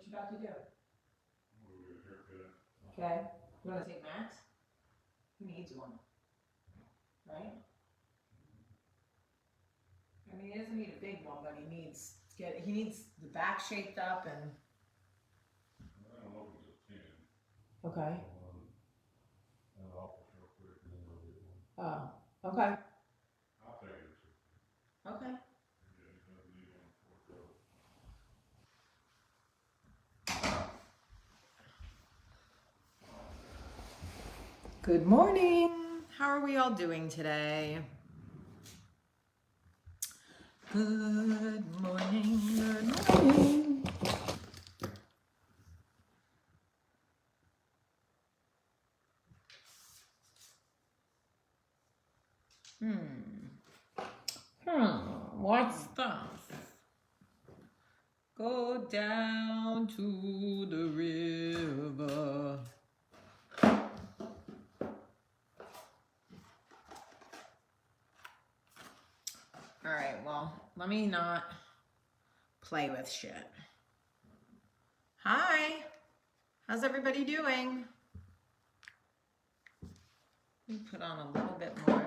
you got to do? Okay. You want to take Max? He needs one. Right? I mean, he doesn't need a big one, but he needs the back shaped up and. I don't know if it's a 10. Okay. An office real quick and then we'll get one. Oh. Okay. I'll take it. Okay. Yeah, he doesn't need one for it. Good morning. How are we all doing today? Good morning. Good morning. What's this? Go down to the river. All right, well, let me not play with shit. Hi, how's everybody doing? Let me put on a little bit more.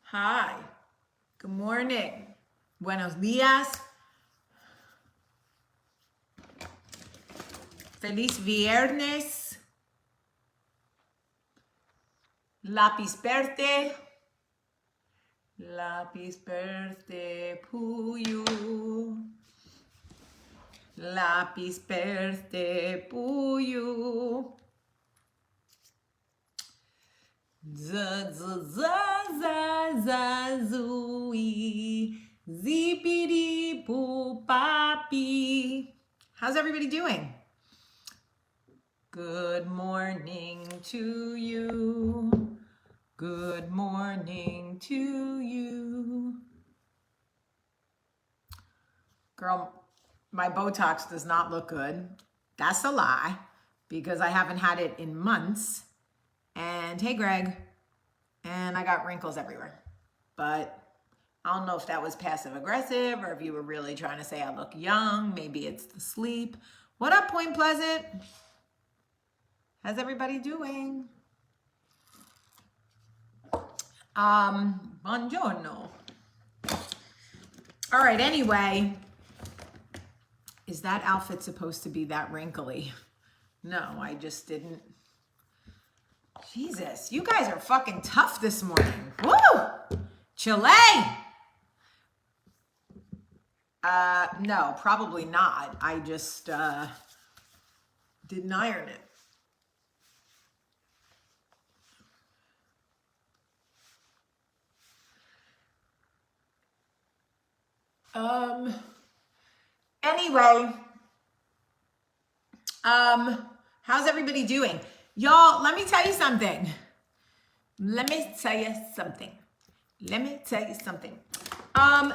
Hi, good morning. Buenos días. Feliz viernes. Lapis birthday. Lapis birthday puyu. Lapis birthday puyu. Z z z z z zooey. Zippity poo papi. How's everybody doing? Good morning to you. Good morning to you. Girl, my Botox does not look good. That's a lie because I haven't had it in months. And hey, Greg. And I got wrinkles everywhere. But I don't know if that was passive aggressive or if you were really trying to say I look young. Maybe it's the sleep. What up, Point Pleasant? How's everybody doing? Buongiorno. All right, anyway, is that outfit supposed to be that wrinkly? No, I just didn't. Jesus, you guys are fucking tough this morning. Woo! Chile! No, probably not. I just didn't iron it. Anyway, how's everybody doing? Y'all, let me tell you something.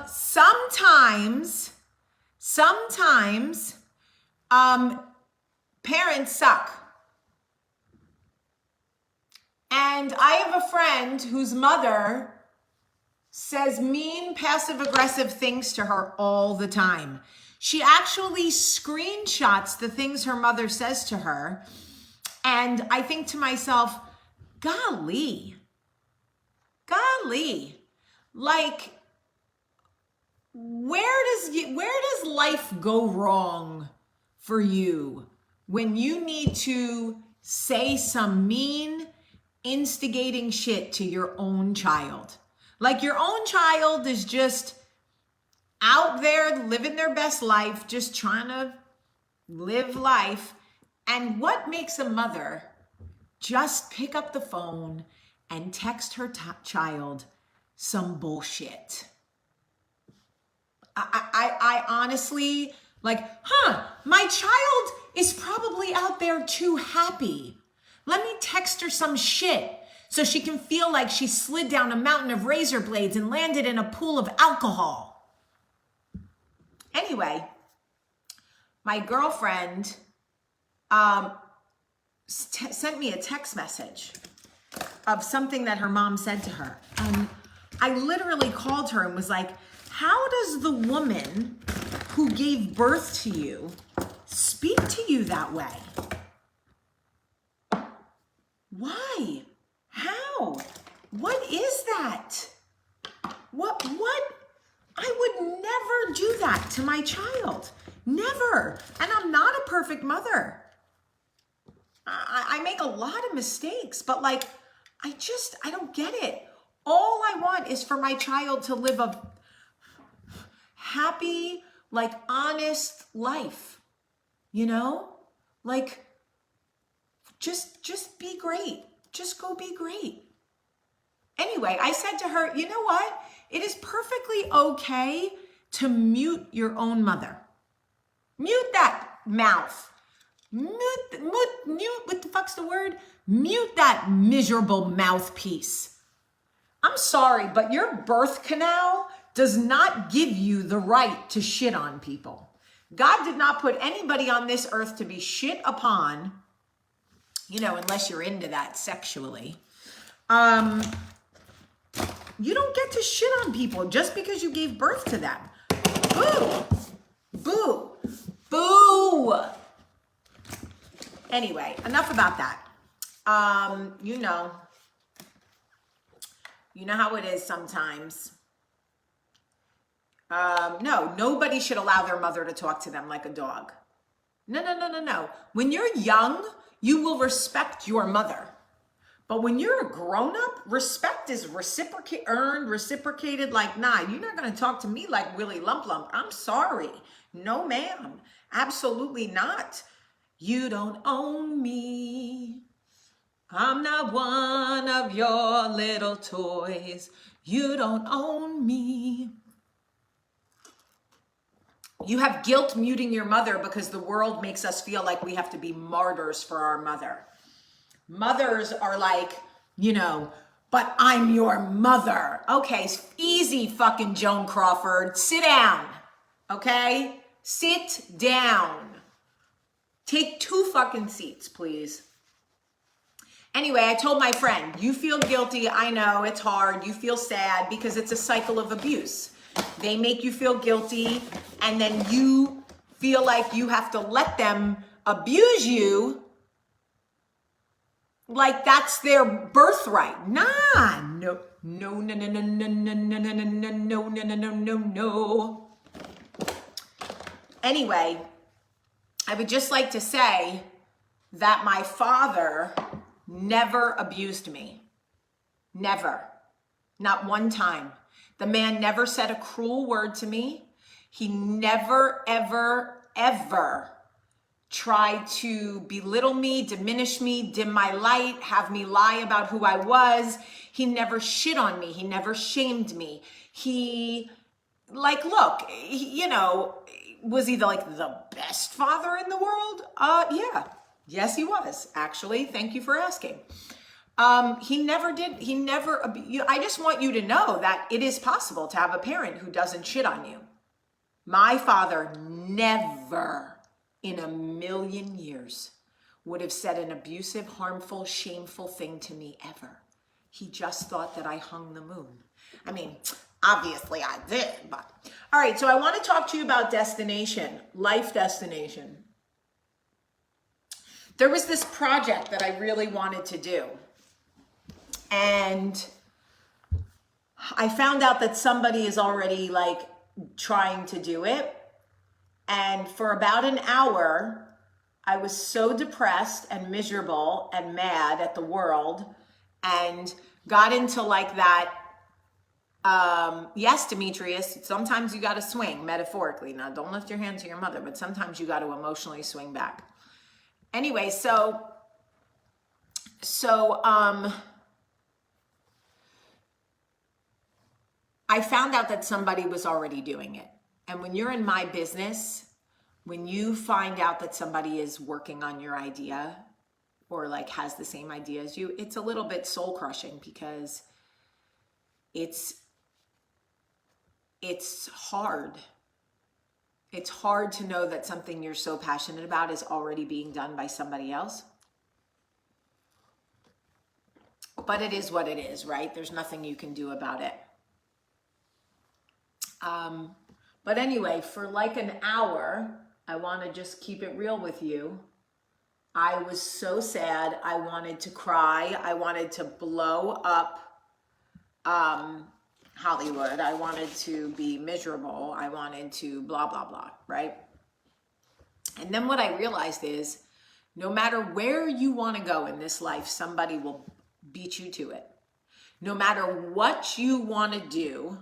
Sometimes, parents suck. And I have a friend whose mother says mean, passive-aggressive things to her all the time. She actually screenshots the things her mother says to her. And I think to myself, golly, like, where does life go wrong for you when you need to say some mean, instigating shit to your own child? Like, your own child is just out there living their best life, just trying to live life. And what makes a mother just pick up the phone and text her child some bullshit? I honestly, like, my child is probably out there too happy. Let me text her some shit so she can feel like she slid down a mountain of razor blades and landed in a pool of alcohol. Anyway, my girlfriend sent me a text message of something that her mom said to her. I literally called her and was like, how does the woman who gave birth to you speak to you that way? Why? How? What is that? What? I would never do that to my child. Never. And I'm not a perfect mother. I make a lot of mistakes, but like, I don't get it. All I want is for my child to live a happy, like honest life, you know? Like, just be great. Just go be great. Anyway, I said to her, you know what? It is perfectly okay to mute your own mother. Mute that mouth. Mute, what the fuck's the word? Mute that miserable mouthpiece. I'm sorry, but your birth canal does not give you the right to shit on people. God did not put anybody on this earth to be shit upon, you know, unless you're into that sexually. You don't get to shit on people just because you gave birth to them. Boo! Boo! Boo! Anyway, enough about that. You know how it is sometimes. No, nobody should allow their mother to talk to them like a dog. No. When you're young, you will respect your mother. But when you're a grown-up, respect is reciprocated like, nah, you're not going to talk to me like Willie Lump Lump. I'm sorry. No, ma'am. Absolutely not. You don't own me. I'm not one of your little toys. You don't own me. You have guilt muting your mother because the world makes us feel like we have to be martyrs for our mother. Mothers are like, you know, but I'm your mother. Okay, easy fucking Joan Crawford. Sit down, okay? Sit down. Take 2 fucking seats, please. Anyway, I told my friend, you feel guilty. I know, it's hard. You feel sad because it's a cycle of abuse. They make you feel guilty, and then you feel like you have to let them abuse you like that's their birthright. No. Anyway, I would just like to say that my father never abused me. Never. Not one time. The man never said a cruel word to me. He never, ever, ever tried to belittle me, diminish me, dim my light, have me lie about who I was. He never shit on me. He never shamed me. He, like, look, you know, was he like the best father in the world? Yeah. Yes, he was, actually. Thank you for asking. He never did. I just want you to know that it is possible to have a parent who doesn't shit on you. My father never in a million years would have said an abusive, harmful, shameful thing to me ever. He just thought that I hung the moon. I mean, obviously I did, but. All right, so I want to talk to you about destination, life destination. There was this project that I really wanted to do. And I found out that somebody is already like trying to do it. And for about an hour, I was so depressed and miserable and mad at the world and got into like that. Yes, Demetrius, sometimes you got to swing metaphorically. Now, don't lift your hand to your mother, but sometimes you got to emotionally swing back. Anyway, so I found out that somebody was already doing it. And when you're in my business, when you find out that somebody is working on your idea or like has the same idea as you, it's a little bit soul crushing because it's hard. It's hard to know that something you're so passionate about is already being done by somebody else. But it is what it is, right? There's nothing you can do about it. But anyway, for like an hour, I want to just keep it real with you. I was so sad. I wanted to cry. I wanted to blow up Hollywood. I wanted to be miserable. I wanted to blah, blah, blah, right? And then what I realized is no matter where you want to go in this life, somebody will beat you to it. No matter what you want to do,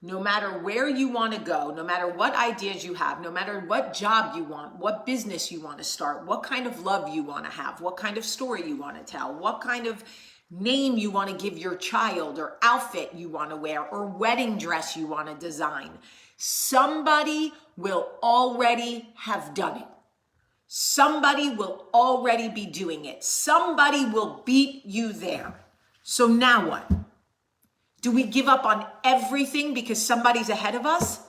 no matter where you want to go, no matter what ideas you have, no matter what job you want, what business you want to start, what kind of love you want to have, what kind of story you want to tell, what kind of name you want to give your child or outfit you want to wear or wedding dress you want to design, somebody will already have done it. Somebody will already be doing it. Somebody will beat you there. So now what? Do we give up on everything because somebody's ahead of us?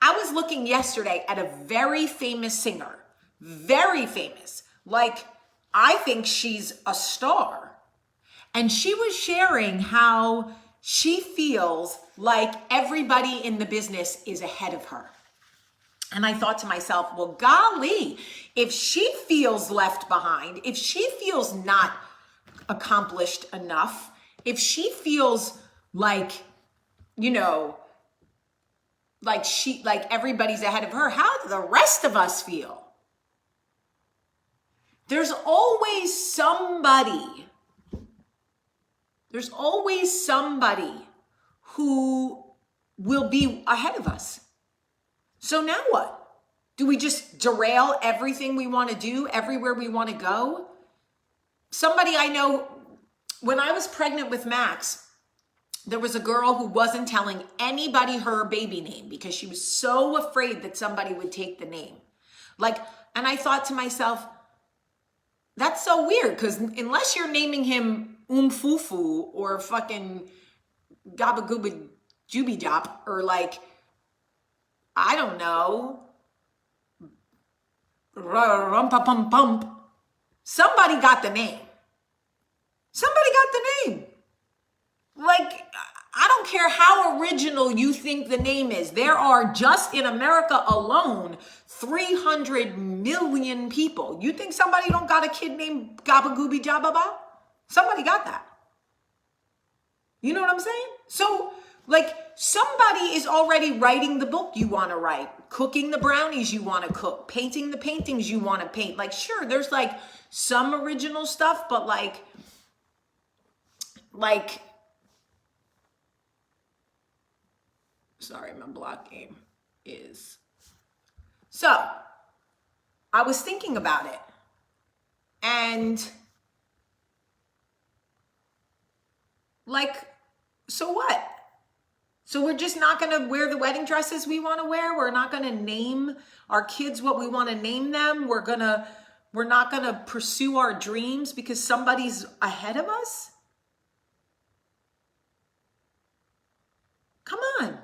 I was looking yesterday at a very famous singer, very famous. Like, I think she's a star. And she was sharing how she feels like everybody in the business is ahead of her. And I thought to myself, well, golly, if she feels left behind, if she feels not accomplished enough, if she feels like, you know, like everybody's ahead of her, how do the rest of us feel? There's always somebody who will be ahead of us. So now what? Do we just derail everything we want to do, everywhere we want to go? Somebody I know, when I was pregnant with Max, there was a girl who wasn't telling anybody her baby name because she was so afraid that somebody would take the name. And I thought to myself, that's so weird, because unless you're naming him Fufu or fucking Gabba Gooba Juby Jop or I don't know, Rumpa Pum Pump, somebody got the name. Somebody got the name. I don't care how original you think the name is. There are just in America alone 300 million people. You think somebody don't got a kid named Gabba Gooby Jababa? Somebody got that. You know what I'm saying? So, somebody is already writing the book you want to write, cooking the brownies you want to cook, painting the paintings you want to paint. Sure, there's some original stuff, but sorry, my block game is. So, I was thinking about it. And, so what? So we're just not going to wear the wedding dresses we want to wear? We're not going to name our kids what we want to name them? We're not going to pursue our dreams because somebody's ahead of us? Come on.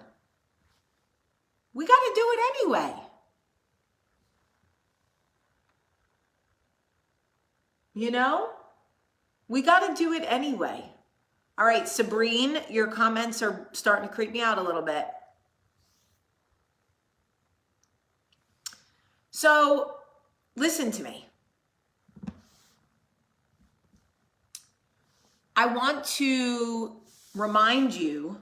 We got to do it anyway. You know? We got to do it anyway. All right, Sabrine, your comments are starting to creep me out a little bit. So, listen to me. I want to remind you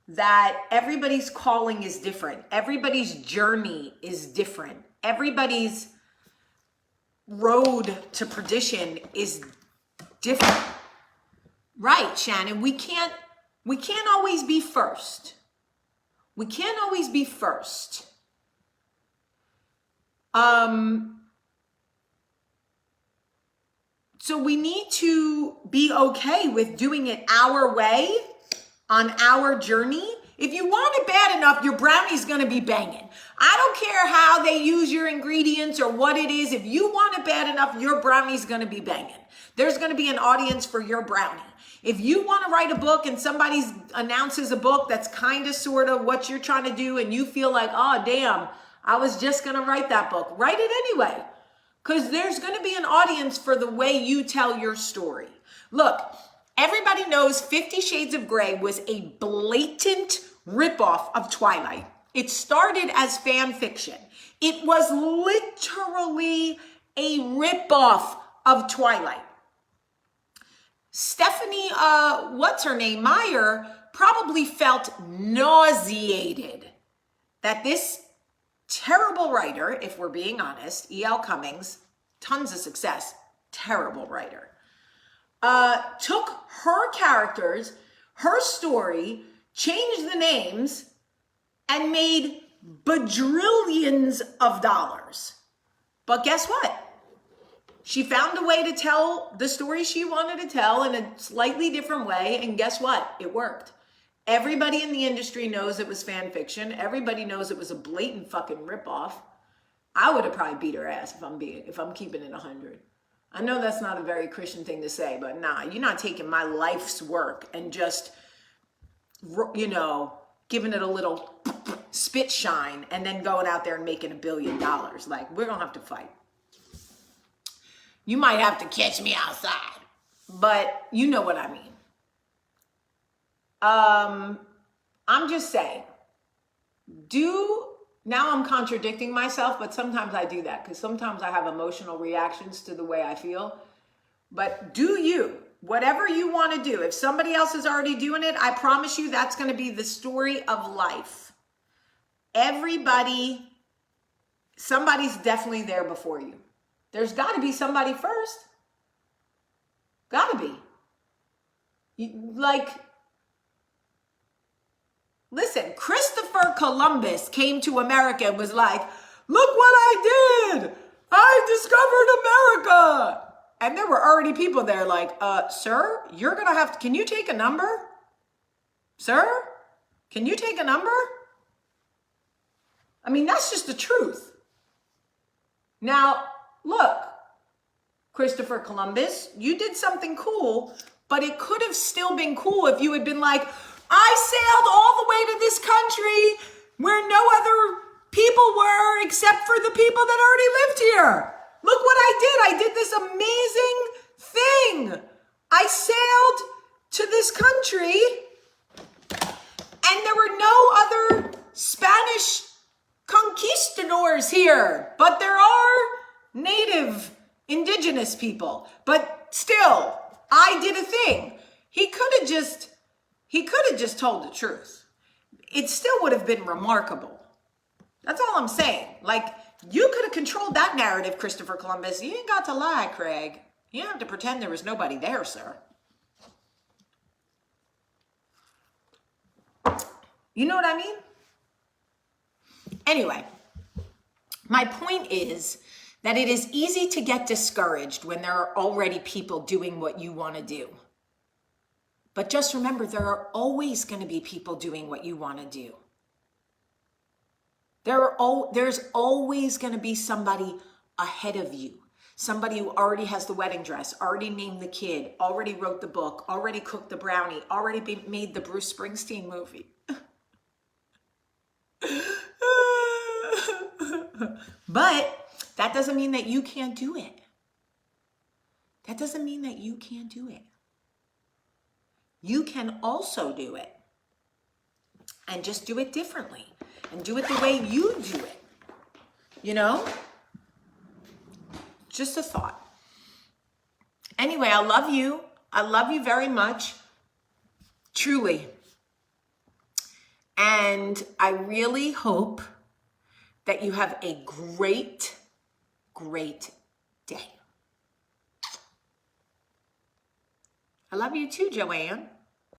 that everybody's calling is different. Everybody's journey is different. Everybody's road to perdition is different. Right, Shannon, we can't always be first. We can't always be first. So we need to be okay with doing it our way on our journey. If you want it bad enough, your brownie's gonna be banging. I don't care how they use your ingredients or what it is. If you want it bad enough, your brownie's gonna be banging. There's gonna be an audience for your brownie. If you want to write a book and somebody announces a book that's kind of sort of what you're trying to do and you feel like, oh, damn, I was just going to write that book. Write it anyway. because there's going to be an audience for the way you tell your story. Look, everybody knows 50 Shades of Grey was a blatant ripoff of Twilight. It started as fan fiction. It was literally a ripoff of Twilight. Stephenie, what's her name, Meyer, probably felt nauseated that this terrible writer, if we're being honest, E.L. Cummings, tons of success, terrible writer, took her characters, her story, changed the names, and made bajillions of dollars. But guess what? She found a way to tell the story she wanted to tell in a slightly different way, and guess what? It worked. Everybody in the industry knows it was fan fiction. Everybody knows it was a blatant fucking ripoff. I would have probably beat her ass if I'm keeping it 100. I know that's not a very Christian thing to say, but nah, you're not taking my life's work and just, giving it a little spit shine and then going out there and making $1 billion. Like, we're gonna have to fight. You might have to catch me outside, but you know what I mean. I'm just saying, now I'm contradicting myself, but sometimes I do that because sometimes I have emotional reactions to the way I feel. But whatever you want to do, if somebody else is already doing it, I promise you that's going to be the story of life. Somebody's definitely there before you. There's got to be somebody first. Got to be. Listen, Christopher Columbus came to America and was like, look what I did. I discovered America. And there were already people there like, sir, you're going to can you take a number? Sir, can you take a number? I mean, that's just the truth. Now, look, Christopher Columbus, you did something cool, but it could have still been cool if you had been like, I sailed all the way to this country where no other people were except for the people that already lived here. Look what I did. I did this amazing thing. I sailed to this country and there were no other Spanish conquistadors here, but there are native indigenous people. But still, I did a thing. He could have just told the truth. It still would have been remarkable. That's all I'm saying. Like, you could have controlled that narrative, Christopher Columbus. You ain't got to lie, Craig. You don't have to pretend there was nobody there, sir. You know what I mean? Anyway, my point is that it is easy to get discouraged when there are already people doing what you want to do. But just remember, there are always going to be people doing what you want to do. There's always going to be somebody ahead of you. Somebody who already has the wedding dress, already named the kid, already wrote the book, already cooked the brownie, already made the Bruce Springsteen movie. But that doesn't mean that you can't do it. That doesn't mean that you can't do it. You can also do it and just do it differently and do it the way you do it. You know? Just a thought. Anyway, I love you. I love you very much. Truly. And I really hope that you have a great, great day. I love you too, Joanne.